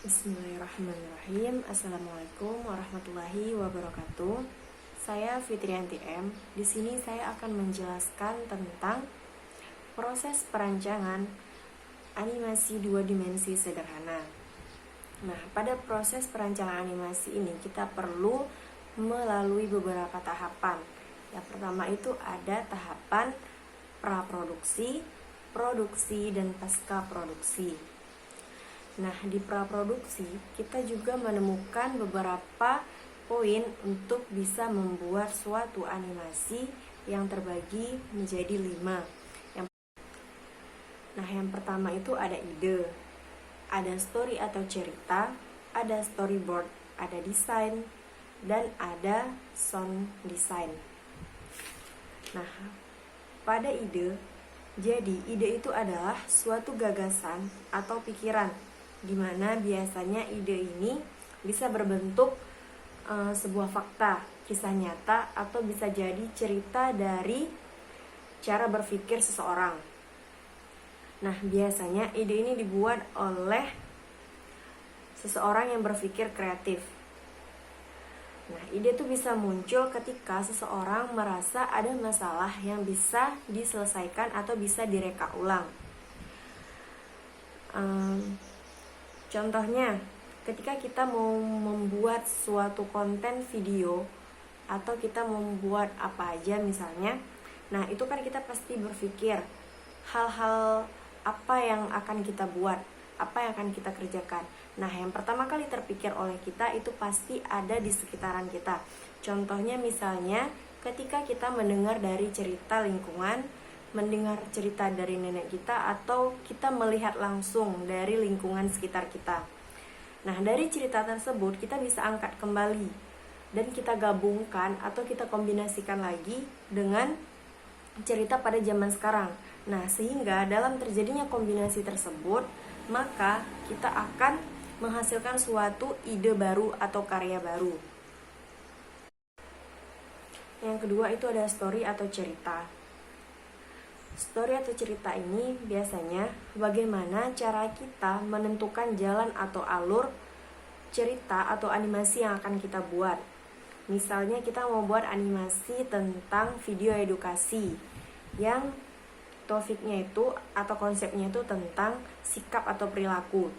Bismillahirrahmanirrahim. Assalamualaikum warahmatullahi wabarakatuh. Saya Fitrianti M. Di sini saya akan menjelaskan tentang proses perancangan animasi 2 dimensi sederhana. Nah, pada proses perancangan animasi ini kita perlu melalui beberapa tahapan. Yang pertama itu ada tahapan praproduksi, produksi, dan pasca produksi. Nah, di praproduksi kita juga menemukan beberapa poin untuk bisa membuat suatu animasi yang terbagi menjadi 5. Yang pertama itu ada ide, ada story atau cerita, ada storyboard, ada desain, dan ada sound design. Nah, pada ide, jadi ide itu adalah suatu gagasan atau pikiran, di mana biasanya ide ini bisa berbentuk sebuah fakta, kisah nyata, atau bisa jadi cerita dari cara berpikir seseorang. Nah, biasanya ide ini dibuat oleh seseorang yang berpikir kreatif. Nah, ide itu bisa muncul ketika seseorang merasa ada masalah yang bisa diselesaikan atau bisa direka ulang. Contohnya, ketika kita mau membuat suatu konten video atau kita membuat apa aja misalnya, nah itu kan kita pasti berpikir hal-hal apa yang akan kita buat, apa yang akan kita kerjakan. Nah, yang pertama kali terpikir oleh kita itu pasti ada di sekitaran kita. Contohnya misalnya ketika kita mendengar dari cerita lingkungan, mendengar cerita dari nenek kita, atau kita melihat langsung dari lingkungan sekitar kita. Nah, dari cerita tersebut kita bisa angkat kembali dan kita gabungkan atau kita kombinasikan lagi dengan cerita pada zaman sekarang. Nah, sehingga dalam terjadinya kombinasi tersebut, maka kita akan menghasilkan suatu ide baru atau karya baru. Yang kedua itu ada story atau cerita. Story atau cerita ini biasanya bagaimana cara kita menentukan jalan atau alur cerita atau animasi yang akan kita buat. Misalnya kita mau buat animasi tentang video edukasi yang topiknya itu atau konsepnya itu tentang sikap atau perilaku.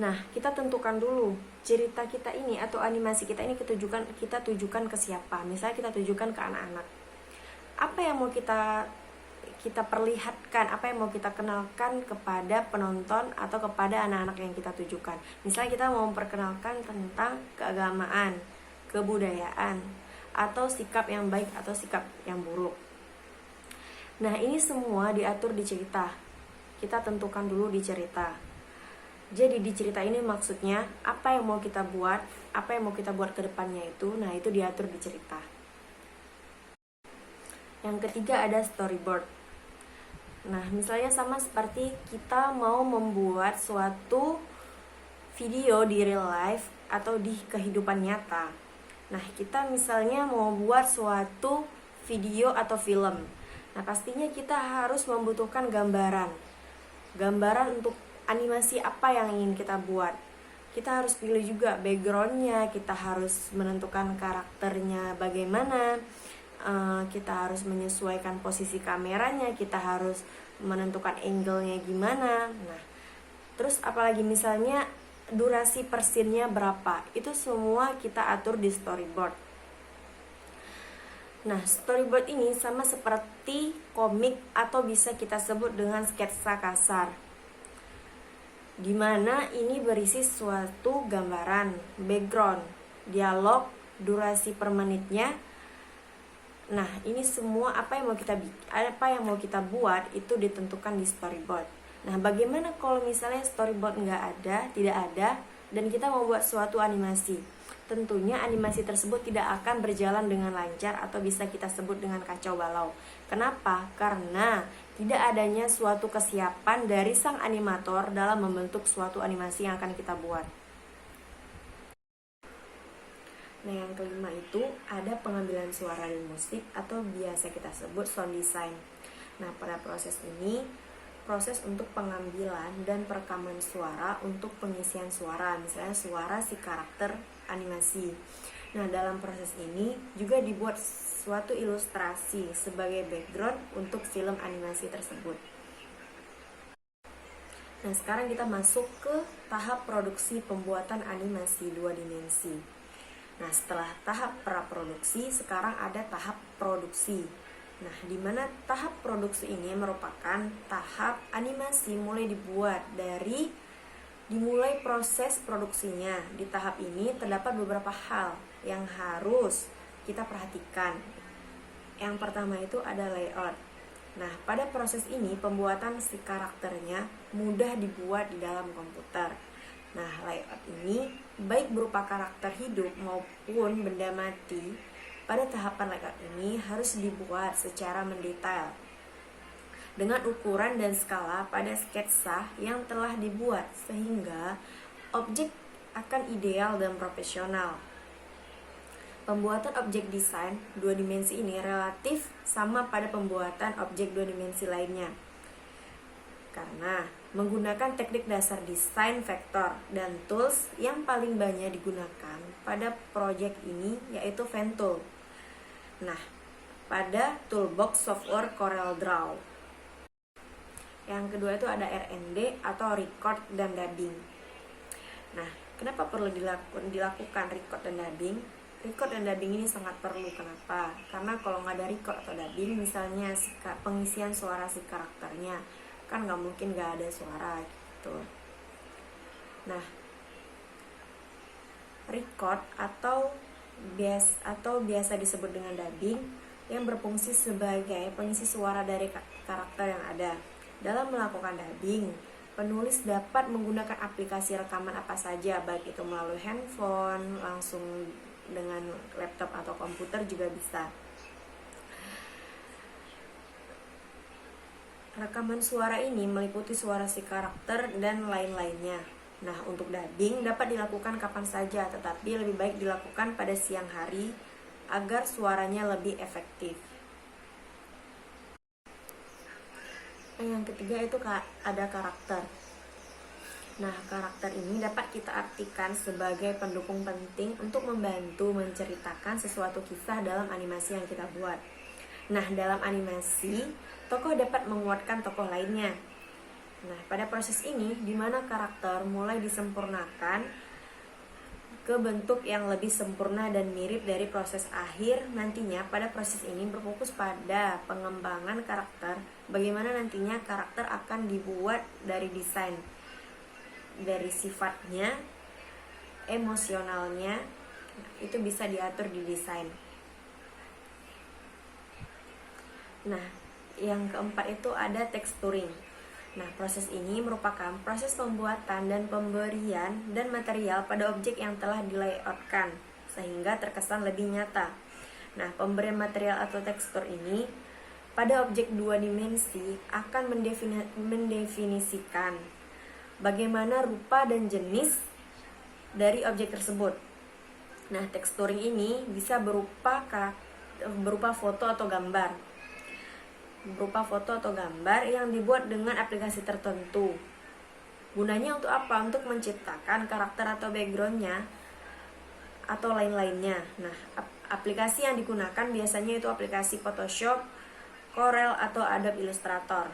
Nah, kita tentukan dulu cerita kita ini atau animasi kita ini kita tujukan ke siapa. Misalnya kita tujukan ke anak-anak. Apa yang mau kita perlihatkan, apa yang mau kita kenalkan kepada penonton atau kepada anak-anak yang kita tujukan. Misalnya kita mau memperkenalkan tentang keagamaan, kebudayaan, atau sikap yang baik atau sikap yang buruk. Nah, ini semua diatur di cerita. Kita tentukan dulu di cerita. Jadi di cerita ini maksudnya apa yang mau kita buat, apa yang mau kita buat ke depannya itu, nah itu diatur di cerita. Yang ketiga ada storyboard. Nah, misalnya sama seperti kita mau membuat suatu video di real life atau di kehidupan nyata. Nah, kita misalnya mau buat suatu video atau film. Nah, pastinya kita harus membutuhkan gambaran untuk animasi apa yang ingin kita buat. Kita harus pilih juga backgroundnya, kita harus menentukan karakternya bagaimana, kita harus menyesuaikan posisi kameranya, kita harus menentukan angle-nya gimana. Nah, terus apalagi misalnya durasi per scene-nya berapa, itu semua kita atur di storyboard. Nah, storyboard ini sama seperti komik atau bisa kita sebut dengan sketsa kasar, dimana ini berisi suatu gambaran, background, dialog, durasi per menitnya. Nah, ini semua apa yang mau kita buat itu ditentukan di storyboard. Nah, bagaimana kalau misalnya storyboard tidak ada, dan kita mau buat suatu animasi? Tentunya animasi tersebut tidak akan berjalan dengan lancar atau bisa kita sebut dengan kacau balau. Kenapa? Karena tidak adanya suatu kesiapan dari sang animator dalam membentuk suatu animasi yang akan kita buat. Nah, yang kelima itu ada pengambilan suara dan musik atau biasa kita sebut sound design. Nah, pada proses ini proses untuk pengambilan dan perekaman suara untuk pengisian suara, misalnya suara si karakter animasi. Nah, dalam proses ini juga dibuat suatu ilustrasi sebagai background untuk film animasi tersebut. Nah, sekarang kita masuk ke tahap produksi pembuatan animasi 2 dimensi. Nah, setelah tahap praproduksi, sekarang ada tahap produksi. Nah, di mana tahap produksi ini merupakan tahap animasi mulai dibuat dari dimulai proses produksinya. Di tahap ini terdapat beberapa hal yang harus kita perhatikan. Yang pertama itu ada layout. Nah, pada proses ini pembuatan si karakternya mudah dibuat di dalam komputer. Nah, layout ini baik berupa karakter hidup maupun benda mati. Pada tahapan layout ini harus dibuat secara mendetail dengan ukuran dan skala pada sketsa yang telah dibuat sehingga objek akan ideal dan profesional. Pembuatan objek desain 2 dimensi ini relatif sama pada pembuatan objek 2 dimensi lainnya, karena menggunakan teknik dasar desain vektor dan tools yang paling banyak digunakan pada proyek ini yaitu Ventool. Nah, pada toolbox software CorelDRAW. Yang kedua itu ada RND atau record dan dubbing. Nah, kenapa perlu dilakukan record dan dubbing? Record dan dubbing ini sangat perlu. Kenapa? Karena kalau nggak ada record atau dubbing, misalnya pengisian suara si karakternya, kan nggak mungkin nggak ada suara gitu. Nah, record atau biasa disebut dengan dubbing yang berfungsi sebagai pengisi suara dari karakter yang ada. Dalam melakukan dubbing, penulis dapat menggunakan aplikasi rekaman apa saja, baik itu melalui handphone, langsung dengan laptop atau komputer juga bisa. Rekaman suara ini meliputi suara si karakter dan lain-lainnya. Nah, untuk dubbing dapat dilakukan kapan saja, tetapi lebih baik dilakukan pada siang hari agar suaranya lebih efektif. Yang ketiga itu ada karakter. Nah, karakter ini dapat kita artikan sebagai pendukung penting untuk membantu menceritakan sesuatu kisah dalam animasi yang kita buat. Nah, dalam animasi, tokoh dapat menguatkan tokoh lainnya. Nah, pada proses ini, di mana karakter mulai disempurnakan ke bentuk yang lebih sempurna dan mirip dari proses akhir, nantinya pada proses ini berfokus pada pengembangan karakter, bagaimana nantinya karakter akan dibuat dari desain, dari sifatnya, emosionalnya, itu bisa diatur di desain. Nah, yang keempat itu ada texturing. Nah, proses ini merupakan proses pembuatan dan pemberian dan material pada objek yang telah dilayoutkan sehingga terkesan lebih nyata. Nah, pemberian material atau tekstur ini pada objek 2 dimensi akan mendefinisikan bagaimana rupa dan jenis dari objek tersebut. Nah, texturing ini bisa berupa foto atau gambar. Yang dibuat dengan aplikasi tertentu. Gunanya untuk apa? Untuk menciptakan karakter atau backgroundnya atau lain-lainnya. Nah, aplikasi yang digunakan biasanya itu aplikasi Photoshop, Corel, atau Adobe Illustrator.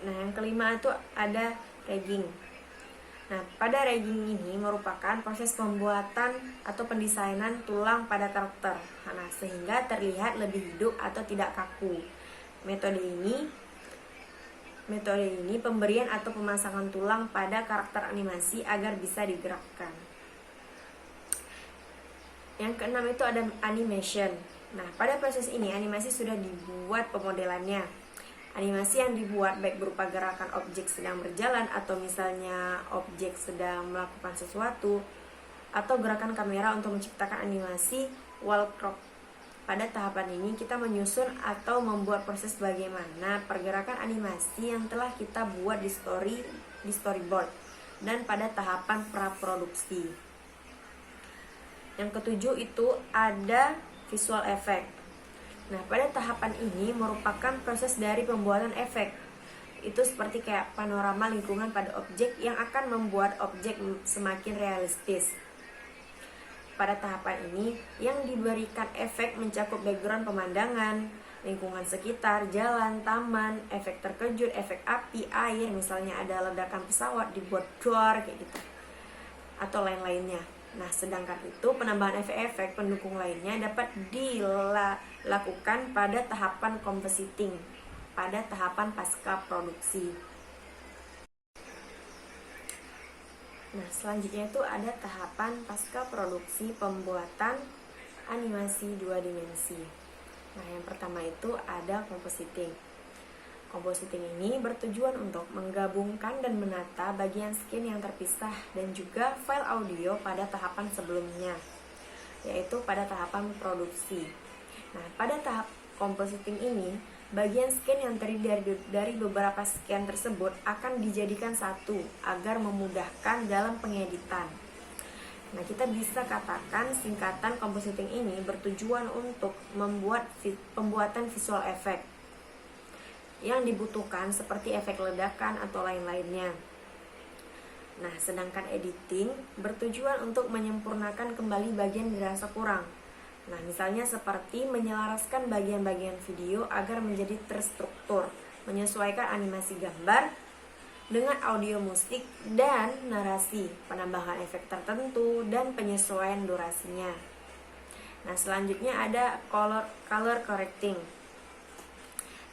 Nah, yang kelima itu ada rigging. Nah, pada rigging ini merupakan proses pembuatan atau pendesainan tulang pada karakter. Nah, sehingga terlihat lebih hidup atau tidak kaku. Metode ini pemberian atau pemasangan tulang pada karakter animasi agar bisa digerakkan. Yang keenam itu ada animation. Nah, pada proses ini animasi sudah dibuat pemodelannya. Animasi yang dibuat baik berupa gerakan objek sedang berjalan atau misalnya objek sedang melakukan sesuatu, atau gerakan kamera untuk menciptakan animasi wall crop. Pada tahapan ini kita menyusun atau membuat proses bagaimana pergerakan animasi yang telah kita buat di storyboard dan pada tahapan praproduksi. Yang ketujuh itu ada visual effect. Nah, pada tahapan ini merupakan proses dari pembuatan efek. Itu seperti kayak panorama lingkungan pada objek yang akan membuat objek semakin realistis. Pada tahapan ini, yang diberikan efek mencakup background pemandangan, lingkungan sekitar, jalan, taman, efek terkejut, efek api, air, misalnya ada ledakan pesawat dibuat duar kayak gitu, atau lain-lainnya. Nah, sedangkan itu penambahan efek-efek pendukung lainnya dapat dilakukan pada tahapan compositing, pada tahapan pasca produksi. Nah, selanjutnya itu ada tahapan pasca produksi pembuatan animasi 2 dimensi. Nah, yang pertama itu ada compositing. Compositing ini bertujuan untuk menggabungkan dan menata bagian skin yang terpisah dan juga file audio pada tahapan sebelumnya, yaitu pada tahapan produksi. Nah, pada tahap compositing ini, bagian scan yang terdiri dari beberapa scan tersebut akan dijadikan satu agar memudahkan dalam pengeditan. Nah, kita bisa katakan singkatan compositing ini bertujuan untuk membuat pembuatan visual effect yang dibutuhkan seperti efek ledakan atau lain-lainnya. Nah, sedangkan editing bertujuan untuk menyempurnakan kembali bagian yang dirasa kurang. Nah, misalnya seperti menyelaraskan bagian-bagian video agar menjadi terstruktur, menyesuaikan animasi gambar dengan audio musik dan narasi, penambahan efek tertentu, dan penyesuaian durasinya. Nah, selanjutnya ada color correcting.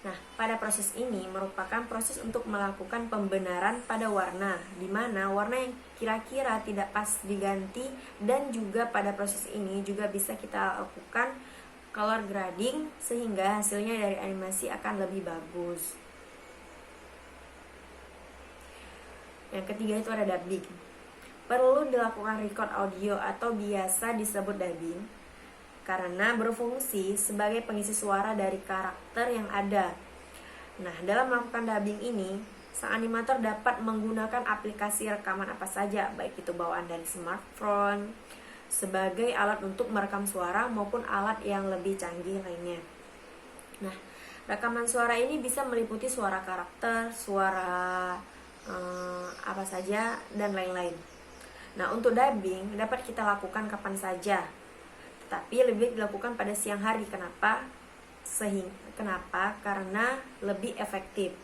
Nah, pada proses ini merupakan proses untuk melakukan pembenaran pada warna, di mana warna yang kira-kira tidak pas diganti, dan juga pada proses ini juga bisa kita lakukan color grading sehingga hasilnya dari animasi akan lebih bagus. Yang ketiga itu ada dubbing. Perlu dilakukan record audio atau biasa disebut dubbing karena berfungsi sebagai pengisi suara dari karakter yang ada. Nah, dalam melakukan dubbing ini, sang animator dapat menggunakan aplikasi rekaman apa saja, baik itu bawaan dari smartphone, sebagai alat untuk merekam suara maupun alat yang lebih canggih lainnya. Nah, rekaman suara ini bisa meliputi suara karakter, suara apa saja, dan lain-lain. Nah, untuk dubbing dapat kita lakukan kapan saja, tapi lebih dilakukan pada siang hari. Kenapa? Karena lebih efektif.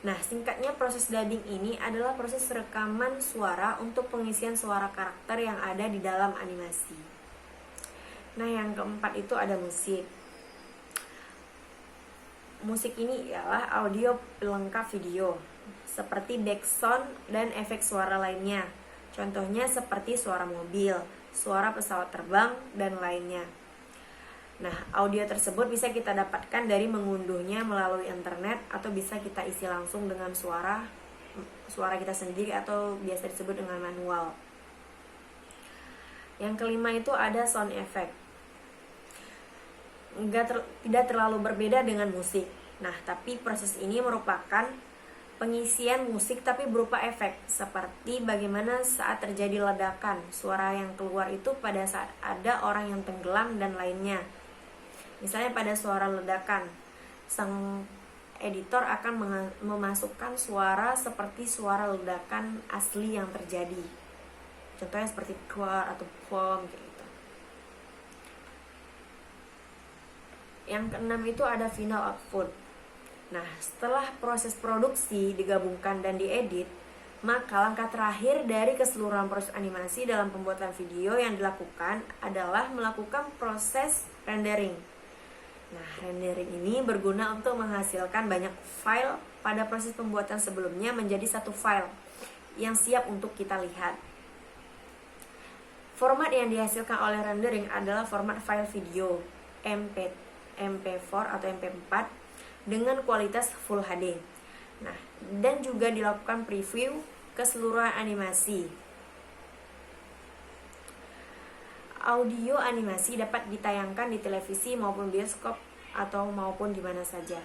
Nah, singkatnya proses dubbing ini adalah proses rekaman suara untuk pengisian suara karakter yang ada di dalam animasi. Nah, yang keempat itu ada musik. Musik ini ialah audio pelengkap video, seperti background dan efek suara lainnya. Contohnya seperti suara mobil, suara pesawat terbang, dan lainnya. Nah, audio tersebut bisa kita dapatkan dari mengunduhnya melalui internet, atau bisa kita isi langsung dengan suara kita sendiri, atau biasa disebut dengan manual. Yang kelima itu ada sound effect. Tidak terlalu berbeda dengan musik. Nah, tapi proses ini merupakan pengisian musik tapi berupa efek, seperti bagaimana saat terjadi ledakan, suara yang keluar itu pada saat ada orang yang tenggelam dan lainnya. Misalnya pada suara ledakan, sang editor akan memasukkan suara seperti suara ledakan asli yang terjadi. Contohnya seperti keluar atau bom gitu. Yang keenam itu ada final output. Nah, setelah proses produksi digabungkan dan diedit, maka langkah terakhir dari keseluruhan proses animasi dalam pembuatan video yang dilakukan adalah melakukan proses rendering. Nah, rendering ini berguna untuk menghasilkan banyak file pada proses pembuatan sebelumnya menjadi satu file yang siap untuk kita lihat. Format yang dihasilkan oleh rendering adalah format file video MP4 atau MP4 dengan kualitas Full HD. Nah, dan juga dilakukan preview keseluruhan animasi. Audio animasi dapat ditayangkan di televisi maupun bioskop maupun di mana saja.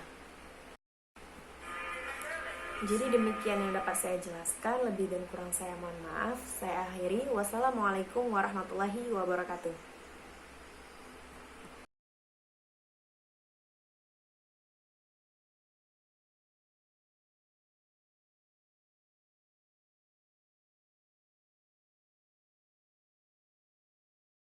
Jadi demikian yang dapat saya jelaskan, lebih dan kurang saya mohon maaf. Saya akhiri. Wassalamualaikum warahmatullahi wabarakatuh.